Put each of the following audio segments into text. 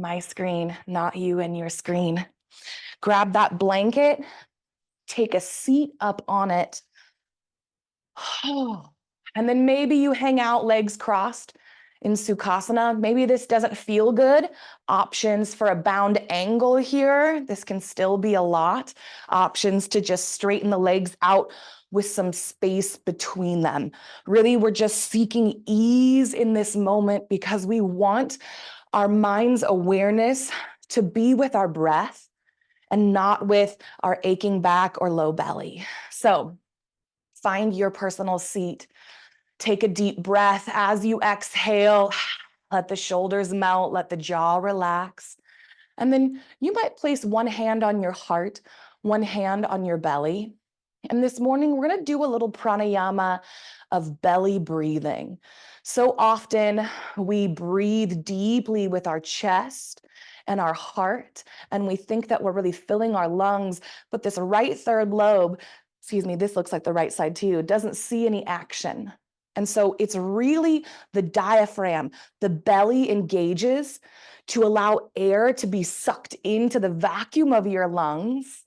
my screen, not you and your screen. Grab that blanket, take a seat up on it. And then maybe you hang out legs crossed in Sukhasana. Maybe this doesn't feel good. Options for a bound angle here. This can still be a lot. Options to just straighten the legs out with some space between them. Really, we're just seeking ease in this moment because we want our mind's awareness to be with our breath and not with our aching back or low belly. So find your personal seat. Take a deep breath as you exhale. Let the shoulders melt, let the jaw relax. And then you might place one hand on your heart, one hand on your belly. And this morning, we're going to do a little pranayama of belly breathing. So often we breathe deeply with our chest and our heart, and we think that we're really filling our lungs, but this right third lobe, this looks like the right side too, doesn't see any action. And so it's really the diaphragm, the belly engages to allow air to be sucked into the vacuum of your lungs.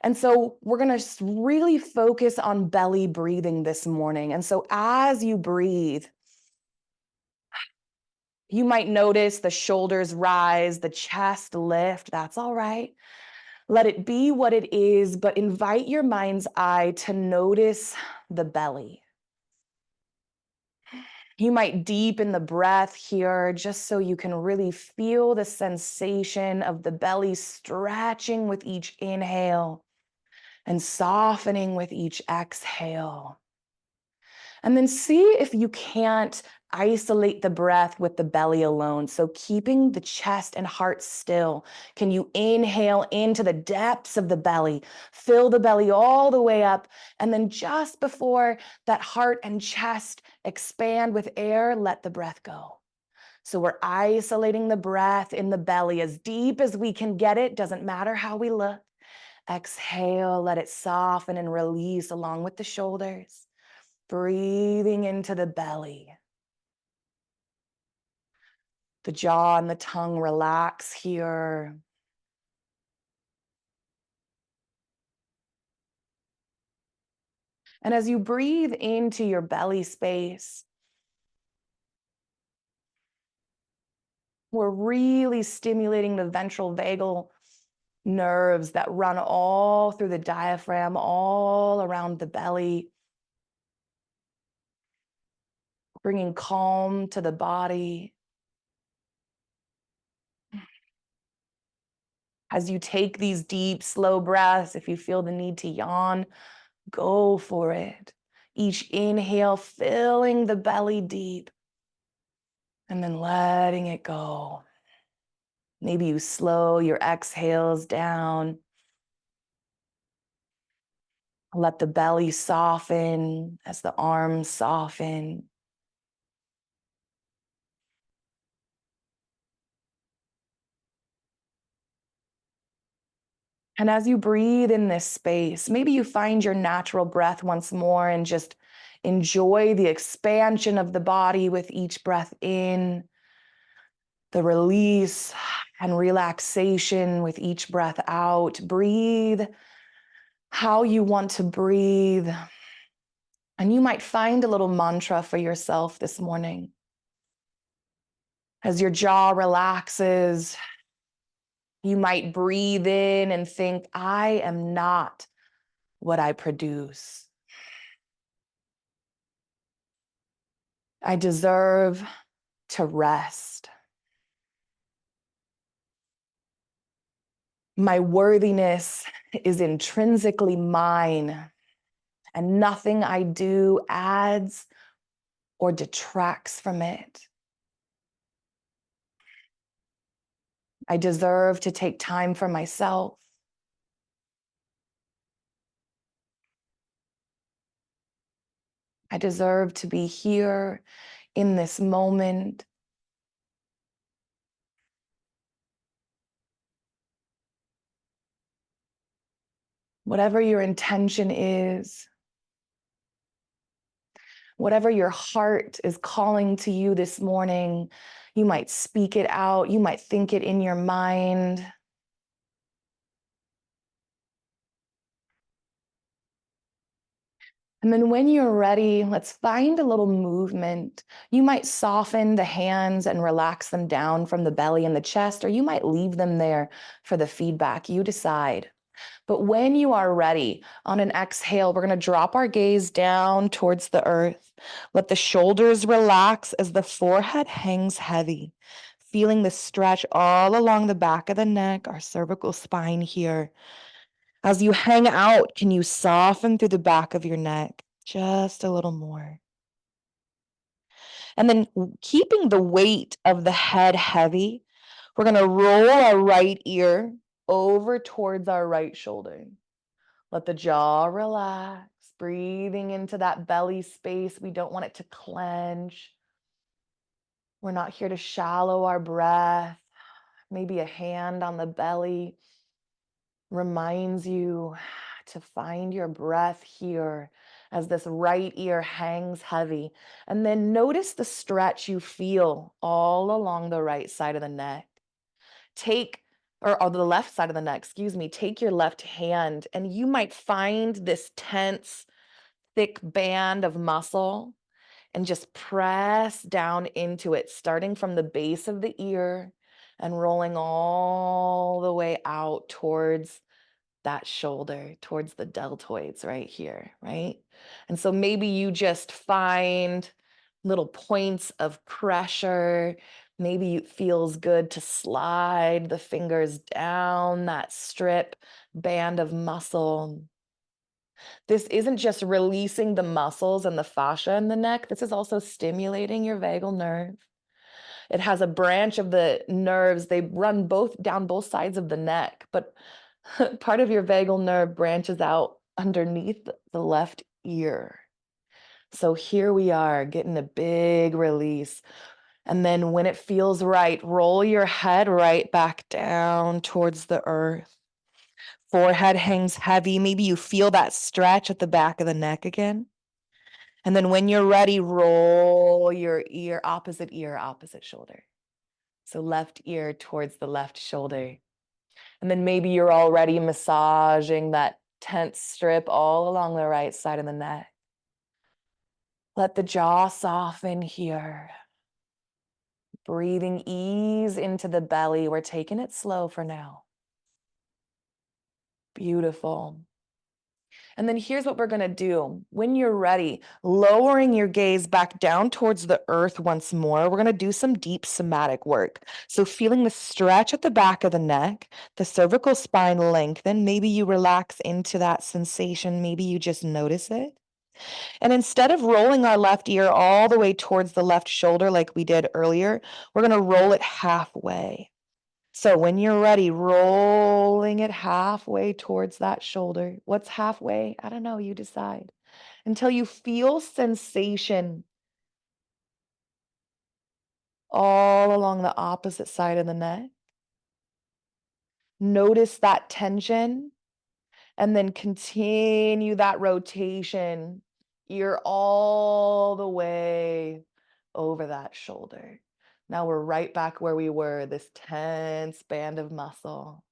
And so we're going to really focus on belly breathing this morning. And so as you breathe, you might notice the shoulders rise, the chest lift. That's all right. Let it be what it is, but invite your mind's eye to notice the belly. You might deepen the breath here just so you can really feel the sensation of the belly stretching with each inhale and softening with each exhale. And then see if you can't isolate the breath with the belly alone. So keeping the chest and heart still. Can you inhale into the depths of the belly, fill the belly all the way up, and then just before that heart and chest expand with air, let the breath go. So we're isolating the breath in the belly as deep as we can get it. Doesn't matter how we look. Exhale, let it soften and release along with the shoulders. Breathing into the belly. The jaw and the tongue relax here. And as you breathe into your belly space, we're really stimulating the ventral vagal nerves that run all through the diaphragm, all around the belly, bringing calm to the body. As you take these deep, slow breaths, if you feel the need to yawn, go for it. Each inhale, filling the belly deep, and then letting it go. Maybe you slow your exhales down. Let the belly soften as the arms soften. And as you breathe in this space, maybe you find your natural breath once more and just enjoy the expansion of the body with each breath in, the release and relaxation with each breath out. Breathe how you want to breathe. And you might find a little mantra for yourself this morning. As your jaw relaxes, you might breathe in and think, I am not what I produce. I deserve to rest. My worthiness is intrinsically mine, and nothing I do adds or detracts from it. I deserve to take time for myself. I deserve to be here in this moment. Whatever your intention is, Whatever your heart is calling to you this morning, you might speak it out, you might think it in your mind. And then when you're ready, let's find a little movement. You might soften the hands and relax them down from the belly and the chest, or you might leave them there for the feedback. You decide. But when you are ready, on an exhale, we're going to drop our gaze down towards the earth. Let the shoulders relax as the forehead hangs heavy, feeling the stretch all along the back of the neck, our cervical spine here. As you hang out, can you soften through the back of your neck just a little more? And then keeping the weight of the head heavy, we're going to roll our right ear over towards our right shoulder. Let the jaw relax, breathing into that belly space. We don't want it to clench. We're not here to shallow our breath. Maybe a hand on the belly reminds you to find your breath here as this right ear hangs heavy. And then notice the stretch you feel all along the right side of the neck. Or the left side of the neck, excuse me, take your left hand and you might find this tense, thick band of muscle and just press down into it, starting from the base of the ear and rolling all the way out towards that shoulder, towards the deltoids right here, right? And so maybe you just find little points of pressure. Maybe it feels good to slide the fingers down that strip band of muscle. This isn't just releasing the muscles and the fascia in the neck. This is also stimulating your vagal nerve. It has a branch of the nerves. They run down both sides of the neck, but part of your vagal nerve branches out underneath the left ear. So here we are getting a big release. And then when it feels right, roll your head right back down towards the earth. Forehead hangs heavy. Maybe you feel that stretch at the back of the neck again. And then when you're ready, roll your ear, opposite shoulder. So left ear towards the left shoulder. And then maybe you're already massaging that tense strip all along the right side of the neck. Let the jaw soften here. Breathing ease into the belly. We're taking it slow for now. Beautiful. And then here's what we're going to do. When you're ready, lowering your gaze back down towards the earth once more, we're going to do some deep somatic work. So feeling the stretch at the back of the neck, the cervical spine lengthen. Maybe you relax into that sensation. Maybe you just notice it. And instead of rolling our left ear all the way towards the left shoulder like we did earlier, we're going to roll it halfway. So when you're ready, rolling it halfway towards that shoulder. What's halfway? I don't know, you decide. Until you feel sensation all along the opposite side of the neck. Notice that tension and then continue that rotation, ear all the way over that shoulder. Now we're right back where we were, this tense band of muscle.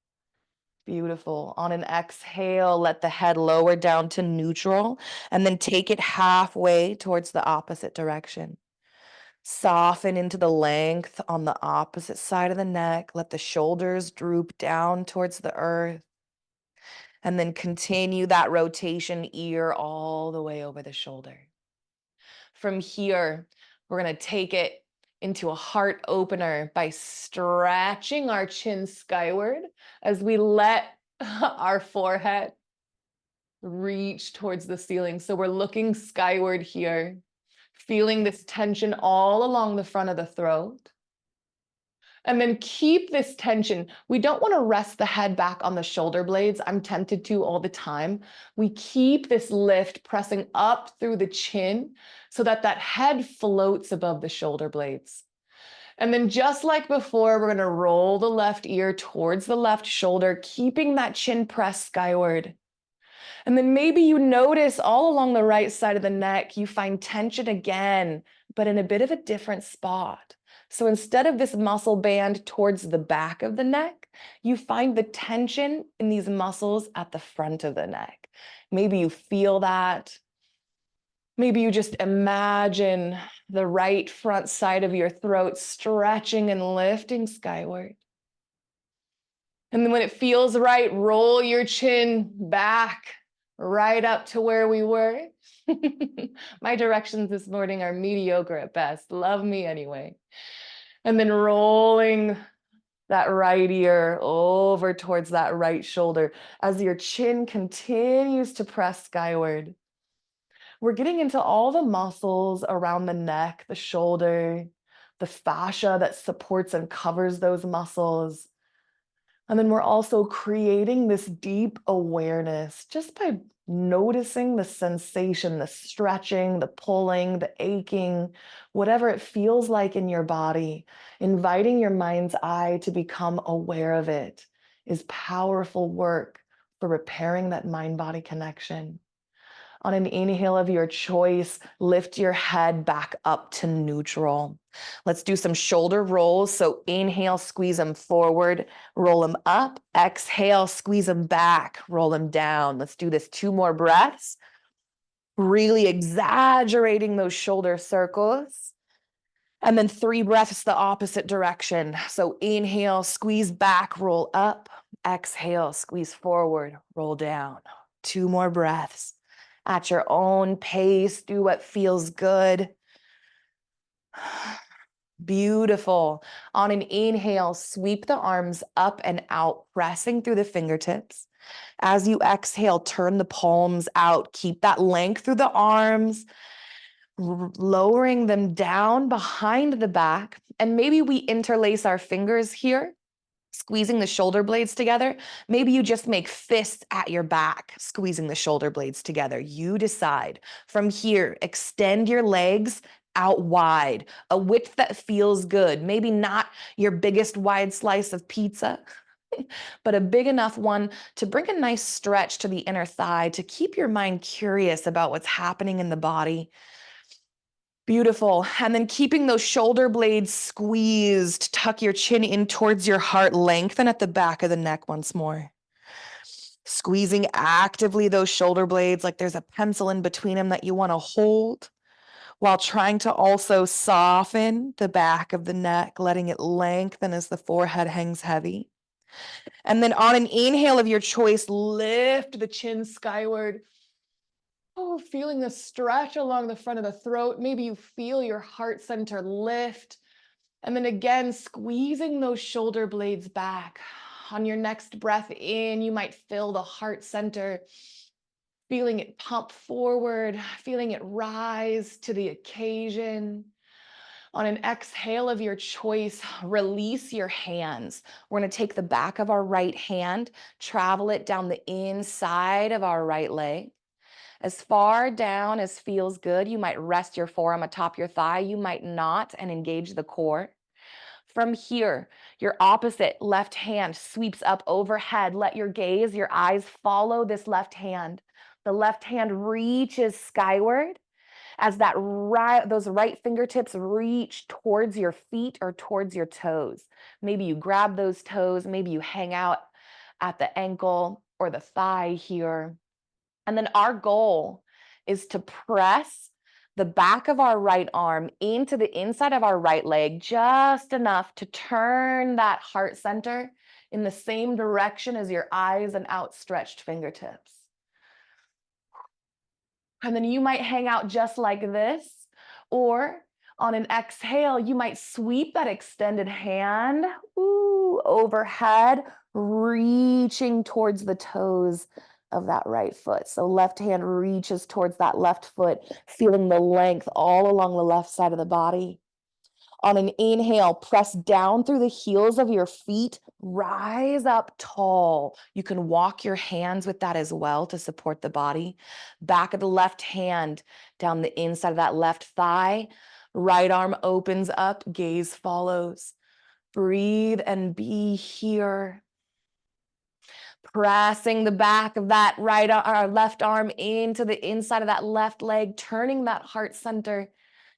Beautiful. On an exhale, let the head lower down to neutral and then take it halfway towards the opposite direction. Soften into the length on the opposite side of the neck. Let the shoulders droop down towards the earth. And then continue that rotation, ear all the way over the shoulder. From here, we're going to take it into a heart opener by stretching our chin skyward as we let our forehead reach towards the ceiling. So we're looking skyward here, feeling this tension all along the front of the throat. And then keep this tension. We don't want to rest the head back on the shoulder blades. I'm tempted to all the time. We keep this lift pressing up through the chin so that that head floats above the shoulder blades. And then just like before, we're going to roll the left ear towards the left shoulder, keeping that chin pressed skyward. And then maybe you notice all along the right side of the neck, you find tension again, but in a bit of a different spot. So instead of this muscle band towards the back of the neck, you find the tension in these muscles at the front of the neck. Maybe you feel that. Maybe you just imagine the right front side of your throat stretching and lifting skyward. And then when it feels right, roll your chin back right up to where we were. My directions this morning are mediocre at best. Love me anyway. And then rolling that right ear over towards that right shoulder as your chin continues to press skyward. We're getting into all the muscles around the neck, the shoulder, the fascia that supports and covers those muscles. And then we're also creating this deep awareness just by noticing the sensation, the stretching, the pulling, the aching, whatever it feels like in your body. Inviting your mind's eye to become aware of it is powerful work for repairing that mind-body connection. On an inhale of your choice, lift your head back up to neutral. Let's do some shoulder rolls. So inhale, squeeze them forward, roll them up. Exhale, squeeze them back, roll them down. Let's do this 2 more breaths. Really exaggerating those shoulder circles. And then 3 breaths the opposite direction. So inhale, squeeze back, roll up. Exhale, squeeze forward, roll down. 2 more breaths. At your own pace, do what feels good. Beautiful. On an inhale, sweep the arms up and out, pressing through the fingertips. As you exhale, turn the palms out. Keep that length through the arms, lowering them down behind the back. And maybe we interlace our fingers here, squeezing the shoulder blades together. Maybe you just make fists at your back, squeezing the shoulder blades together. You decide. From here, extend your legs out wide, a width that feels good. Maybe not your biggest wide slice of pizza, but a big enough one to bring a nice stretch to the inner thigh, to keep your mind curious about what's happening in the body. Beautiful. And then keeping those shoulder blades squeezed, tuck your chin in towards your heart, lengthen at the back of the neck once more. Squeezing actively those shoulder blades like there's a pencil in between them that you want to hold, while trying to also soften the back of the neck, letting it lengthen as the forehead hangs heavy. And then on an inhale of your choice, lift the chin skyward. Oh, feeling the stretch along the front of the throat. Maybe you feel your heart center lift. And then again, squeezing those shoulder blades back. On your next breath in, you might feel the heart center, feeling it pump forward, feeling it rise to the occasion. On an exhale of your choice, release your hands. We're going to take the back of our right hand, travel it down the inside of our right leg. As far down as feels good. You might rest your forearm atop your thigh. You might not, and engage the core. From here, your opposite left hand sweeps up overhead. Let your gaze, your eyes follow this left hand. The left hand reaches skyward as those right fingertips reach towards your feet or towards your toes. Maybe you grab those toes. Maybe you hang out at the ankle or the thigh here. And then our goal is to press the back of our right arm into the inside of our right leg just enough to turn that heart center in the same direction as your eyes and outstretched fingertips. And then you might hang out just like this, or on an exhale, you might sweep that extended hand overhead, reaching towards the toes of that right foot. So left hand reaches towards that left foot, feeling the length all along the left side of the body. On an inhale, press down through the heels of your feet, rise up tall. You can walk your hands with that as well to support the body. Back of the left hand down the inside of that left thigh. Right arm opens up, gaze follows. Breathe and be here. Pressing the back of that left arm into the inside of that left leg, turning that heart center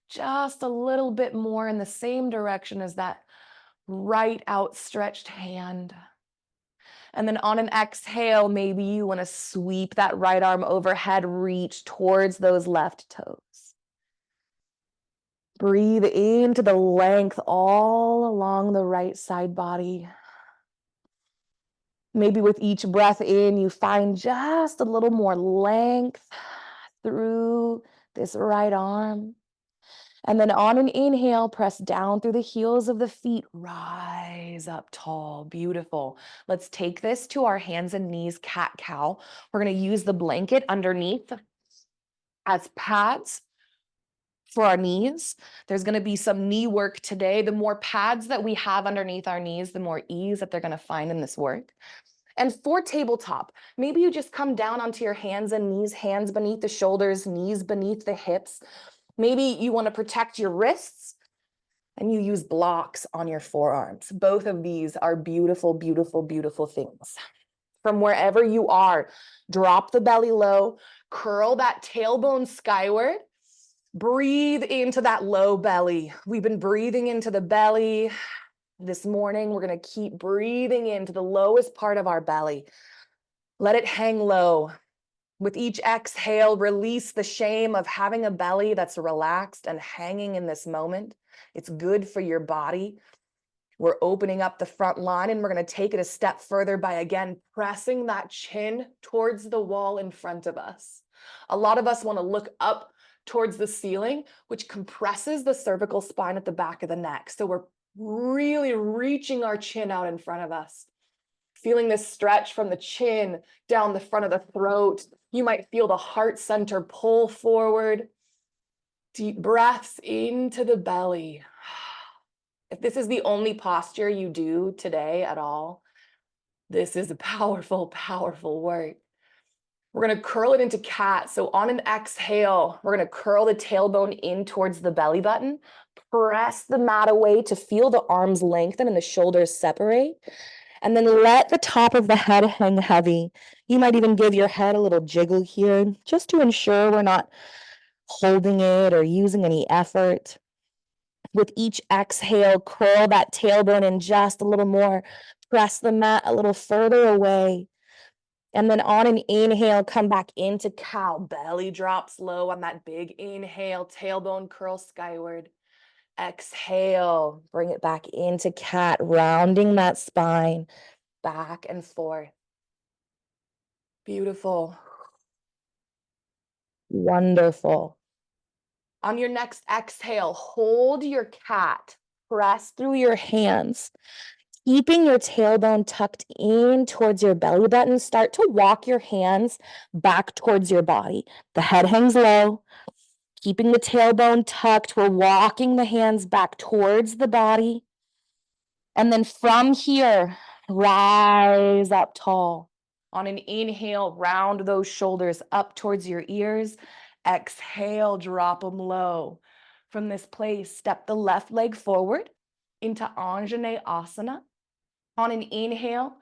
just a little bit more in the same direction as that right outstretched hand. And then on an exhale, maybe you want to sweep that right arm overhead, reach towards those left toes. Breathe into the length all along the right side body. Maybe with each breath in, you find just a little more length through this right arm. And then on an inhale, press down through the heels of the feet, rise up tall, beautiful. Let's take this to our hands and knees, cat-cow. We're gonna use the blanket underneath as pads for our knees. There's gonna be some knee work today. The more pads that we have underneath our knees, the more ease that they're gonna find in this work. And for tabletop, maybe you just come down onto your hands and knees, hands beneath the shoulders, knees beneath the hips. Maybe you want to protect your wrists and you use blocks on your forearms. Both of these are beautiful, beautiful, beautiful things. From wherever you are, drop the belly low, curl that tailbone skyward, breathe into that low belly. We've been breathing into the belly. This morning, we're going to keep breathing into the lowest part of our belly. Let it hang low. With each exhale, release the shame of having a belly that's relaxed and hanging in this moment. It's good for your body. We're opening up the front line and we're going to take it a step further by, again, pressing that chin towards the wall in front of us. A lot of us want to look up towards the ceiling, which compresses the cervical spine at the back of the neck. So we're really reaching our chin out in front of us. Feeling this stretch from the chin down the front of the throat. You might feel the heart center pull forward. Deep breaths into the belly. If this is the only posture you do today at all, this is a powerful, powerful work. We're going to curl it into cat. So on an exhale, we're going to curl the tailbone in towards the belly button. Press the mat away to feel the arms lengthen and the shoulders separate. And then let the top of the head hang heavy. You might even give your head a little jiggle here, just to ensure we're not holding it or using any effort. With each exhale, curl that tailbone in just a little more. Press the mat a little further away. And then on an inhale, come back into cow. Belly drops low on that big inhale, tailbone curl skyward. Exhale, bring it back into cat, rounding that spine back and forth. Beautiful. Wonderful. On your next exhale, hold your cat. Press through your hands. Keeping your tailbone tucked in towards your belly button, start to walk your hands back towards your body. The head hangs low. Keeping the tailbone tucked, we're walking the hands back towards the body. And then from here, rise up tall. On an inhale, round those shoulders up towards your ears. Exhale, drop them low. From this place, step the left leg forward into Anjane Asana. On an inhale,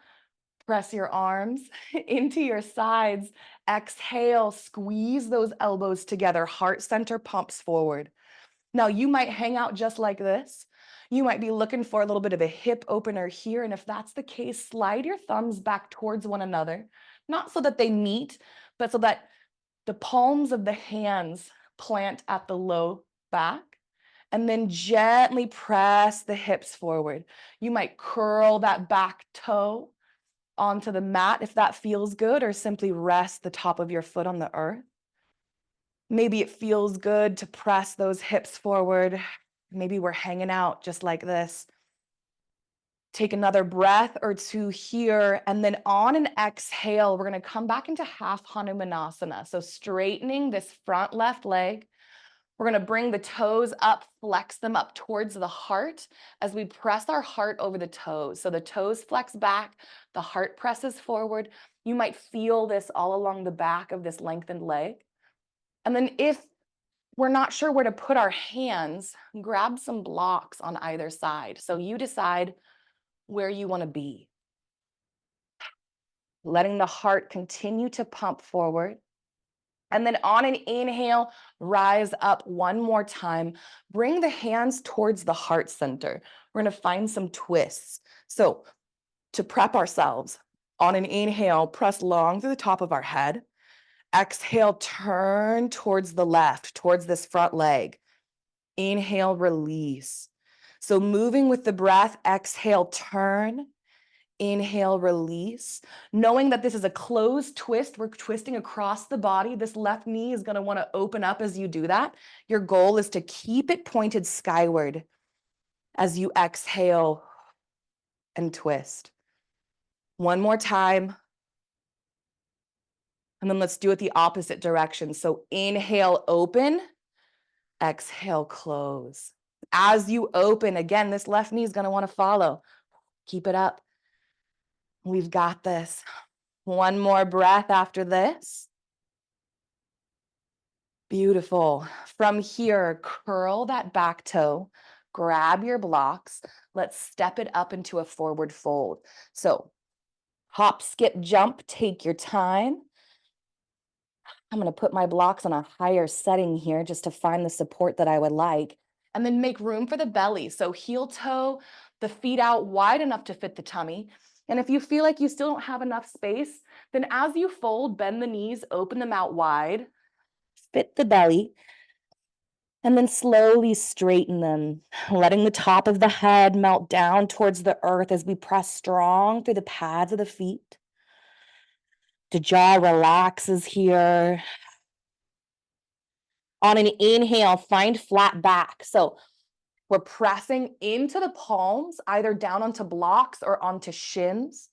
press your arms into your sides. Exhale, squeeze those elbows together. Heart center pumps forward. Now, you might hang out just like this. You might be looking for a little bit of a hip opener here. And if that's the case, slide your thumbs back towards one another, not so that they meet, but so that the palms of the hands plant at the low back. And then gently press the hips forward. You might curl that back toe onto the mat if that feels good, or simply rest the top of your foot on the earth. Maybe it feels good to press those hips forward. Maybe we're hanging out just like this. Take another breath or two here, and then on an exhale, we're going to come back into half Hanumanasana. So straightening this front left leg. We're going to bring the toes up, flex them up towards the heart as we press our heart over the toes. So the toes flex back, the heart presses forward. You might feel this all along the back of this lengthened leg. And then if we're not sure where to put our hands, grab some blocks on either side. So you decide where you want to be. letting the heart continue to pump forward. And then on an inhale, rise up one more time. Bring the hands towards the heart center. We're going to find some twists. So to prep ourselves, on an inhale, press long through the top of our head. Exhale, turn towards the left, towards this front leg. Inhale, release. So moving with the breath, exhale, turn. Inhale, release. Knowing that this is a closed twist, we're twisting across the body. This left knee is going to want to open up as you do that. Your goal is to keep it pointed skyward as you exhale and twist. One more time. And then let's do it the opposite direction. So inhale, open. Exhale, close. As you open, again, this left knee is going to want to follow. Keep it up. We've got this. One more breath after this. Beautiful. From here, curl that back toe, grab your blocks. Let's step it up into a forward fold. So hop, skip, jump, take your time. I'm going to put my blocks on a higher setting here just to find the support that I would like. And then make room for the belly. So heel toe, the feet out wide enough to fit the tummy. And if you feel like you still don't have enough space, then as you fold, bend the knees, open them out wide, fit the belly, and then slowly straighten them, letting the top of the head melt down towards the earth as we press strong through the pads of the feet. The jaw relaxes here. On an inhale, find flat back. So we're pressing into the palms, either down onto blocks or onto shins.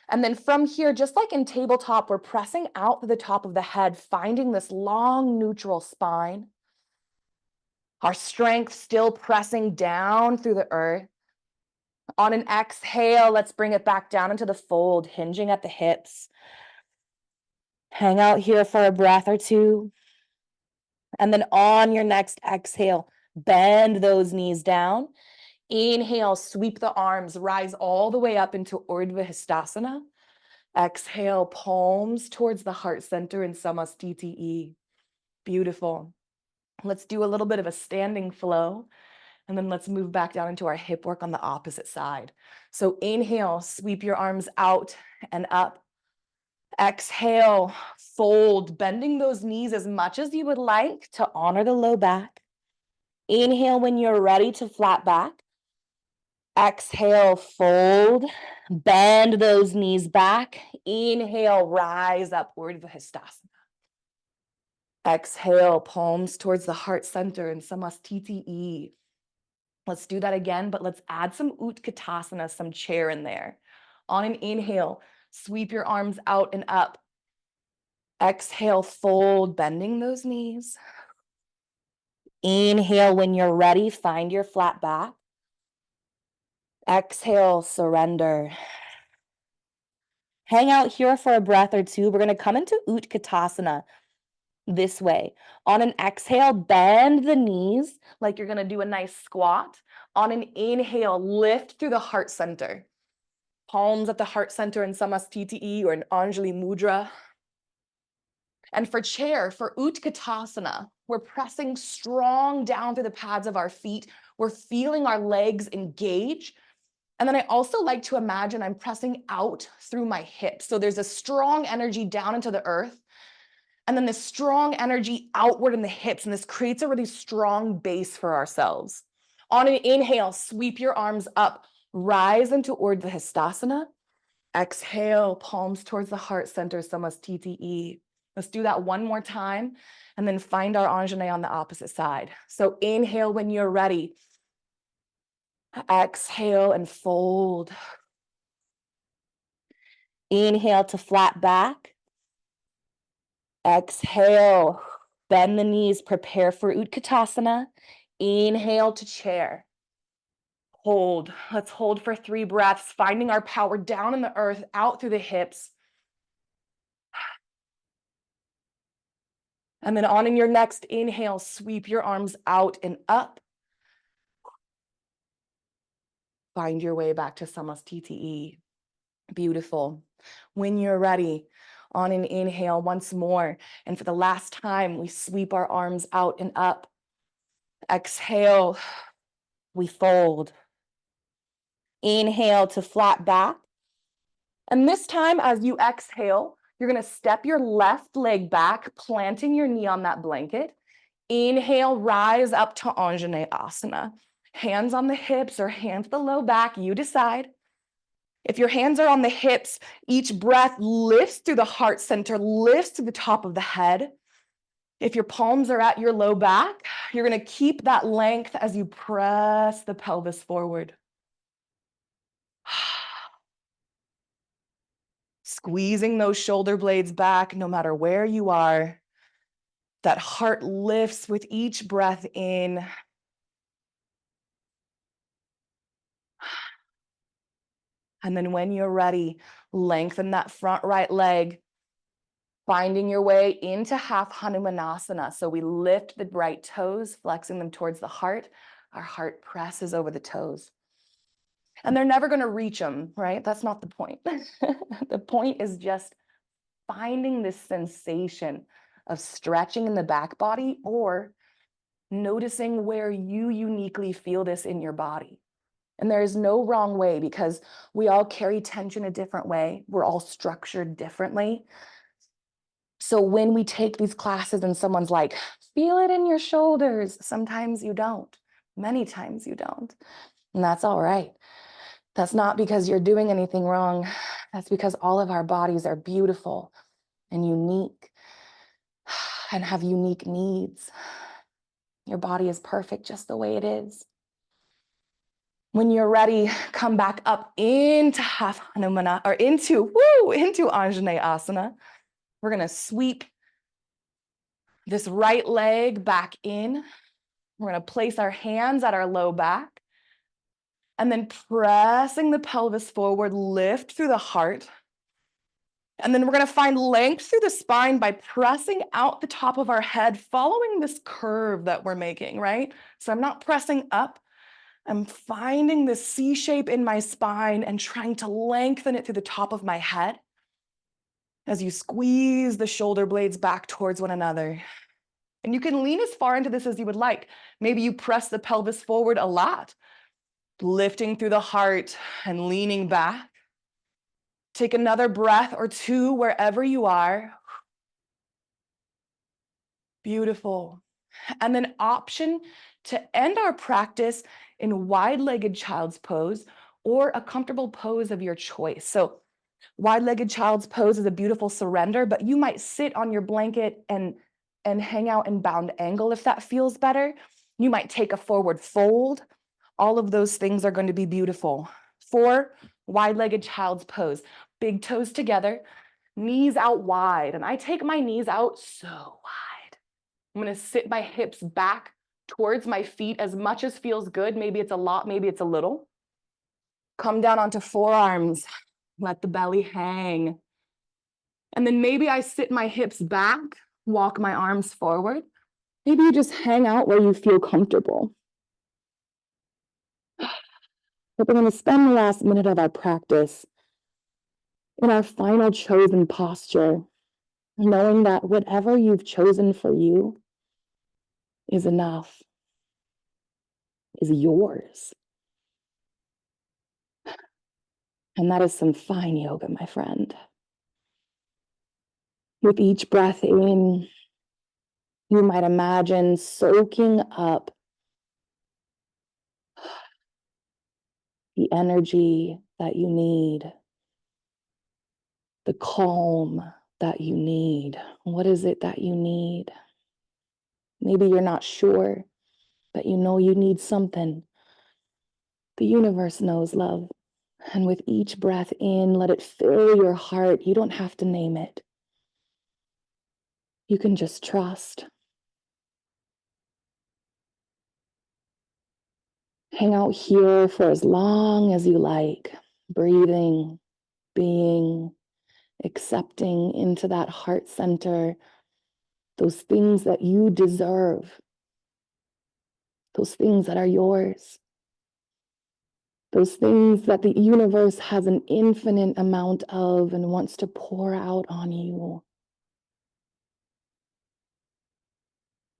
And then from here, just like in tabletop, we're pressing out to the top of the head, finding this long neutral spine. Our strength still pressing down through the earth. On an exhale, let's bring it back down into the fold, hinging at the hips. Hang out here for a breath or two. And then on your next exhale, bend those knees down. Inhale, sweep the arms, rise all the way up into Urdhva Hastasana. Exhale, palms towards the heart center in Samastiti. Beautiful. Let's do a little bit of a standing flow. And then let's move back down into our hip work on the opposite side. So inhale, sweep your arms out and up. Exhale, fold, bending those knees as much as you would like to honor the low back. Inhale when you're ready to flat back. Exhale, fold, bend those knees back. Inhale, rise up, Urdhva Hastasana. Exhale, palms towards the heart center in Samastiti. Let's do that again, but let's add some Utkatasana, some chair in there. On an inhale, sweep your arms out and up. Exhale, fold, bending those knees. Inhale when you're ready, find your flat back. Exhale, surrender. Hang out here for a breath or two. We're going to come into Utkatasana this way. On an exhale, bend the knees like you're going to do a nice squat. On an inhale, lift through the heart center. Palms at the heart center in Samastiti or in Anjali Mudra. And for chair, for Utkatasana, we're pressing strong down through the pads of our feet. We're feeling our legs engage. And then I also like to imagine I'm pressing out through my hips. So there's a strong energy down into the earth. And then this strong energy outward in the hips. And this creates a really strong base for ourselves. On an inhale, sweep your arms up. Rise into Urdhva Hastasana. Exhale, palms towards the heart center, Samastiti. Let's do that one more time. And then find our Anjane on the opposite side. So inhale when you're ready. Exhale and fold. Inhale to flat back. Exhale, bend the knees, prepare for Utkatasana. Inhale to chair. Hold. Let's hold for 3 breaths, finding our power down in the earth, out through the hips. And then on in your next inhale, sweep your arms out and up. Find your way back to Samastiti. Beautiful. When you're ready, on an inhale once more, and for the last time, we sweep our arms out and up. Exhale, we fold. Inhale to flat back. And this time, as you exhale, you're going to step your left leg back, planting your knee on that blanket. Inhale, rise up to Anjane Asana. Hands on the hips or hands at the low back, you decide. If your hands are on the hips, each breath lifts through the heart center, lifts to the top of the head. If your palms are at your low back, you're going to keep that length as you press the pelvis forward. Squeezing those shoulder blades back no matter where you are. That heart lifts with each breath in. And then when you're ready, lengthen that front right leg, finding your way into half Hanumanasana. So we lift the right toes, flexing them towards the heart. Our heart presses over the toes. And they're never going to reach them, right? That's not the point. The point is just finding this sensation of stretching in the back body or noticing where you uniquely feel this in your body. And there is no wrong way because we all carry tension a different way. We're all structured differently. So when we take these classes and someone's like, feel it in your shoulders, sometimes you don't. Many times you don't. And that's all right. That's not because you're doing anything wrong. That's because all of our bodies are beautiful and unique and have unique needs. Your body is perfect just the way it is. When you're ready, come back up into half Hanumana or into Anjane Asana. We're going to sweep this right leg back in. We're going to place our hands at our low back and then pressing the pelvis forward, lift through the heart. And then we're going to find length through the spine by pressing out the top of our head, following this curve that we're making, right? So I'm not pressing up. I'm finding this C shape in my spine and trying to lengthen it through the top of my head as you squeeze the shoulder blades back towards one another. And you can lean as far into this as you would like. Maybe you press the pelvis forward a lot, lifting through the heart and leaning back. Take another breath or two wherever you are. Beautiful. And then option to end our practice in wide-legged child's pose or a comfortable pose of your choice. So wide-legged child's pose is a beautiful surrender, but you might sit on your blanket and hang out in bound angle if that feels better. You might take a forward fold. All of those things are going to be beautiful. For wide-legged child's pose, big toes together, knees out wide. And I take my knees out so wide. I'm going to sit my hips back towards my feet as much as feels good. Maybe it's a lot, maybe it's a little. Come down onto forearms. Let the belly hang. And then maybe I sit my hips back, walk my arms forward. Maybe you just hang out where you feel comfortable. But we're going to spend the last minute of our practice in our final chosen posture, knowing that whatever you've chosen for you is enough, is yours. And that is some fine yoga, my friend. With each breath in, you might imagine soaking up the energy that you need, the calm that you need. What is it that you need? Maybe you're not sure, but you know you need something. The universe knows, love. And with each breath in, let it fill your heart. You don't have to name it. You can just trust. Hang out here for as long as you like, breathing, being, accepting into that heart center those things that you deserve, those things that are yours. those things that the universe has an infinite amount of and wants to pour out on you.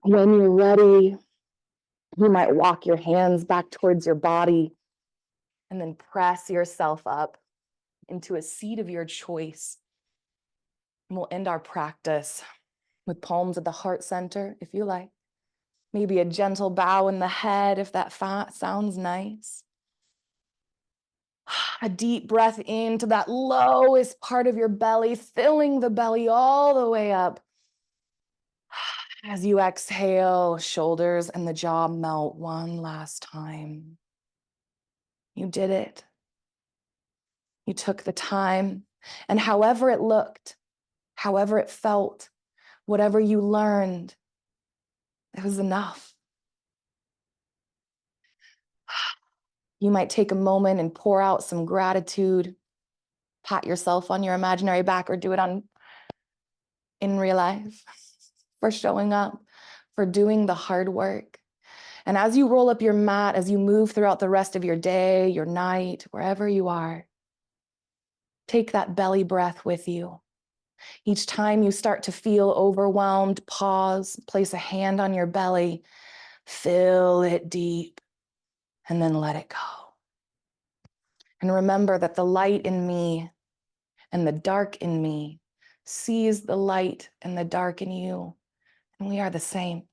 When you're ready, you might walk your hands back towards your body and then press yourself up into a seat of your choice. And we'll end our practice with palms at the heart center, if you like. Maybe a gentle bow in the head if that sounds nice. A deep breath into that lowest part of your belly, filling the belly all the way up. As you exhale, shoulders and the jaw melt one last time. You did it. You took the time, and however it looked, however it felt, whatever you learned, it was enough. You might take a moment and pour out some gratitude, pat yourself on your imaginary back, or do it in real life for showing up, for doing the hard work. And as you roll up your mat, as you move throughout the rest of your day, your night, wherever you are, take that belly breath with you. Each time you start to feel overwhelmed, pause, place a hand on your belly, fill it deep, and then let it go. And remember that the light in me and the dark in me sees the light and the dark in you, and we are the same.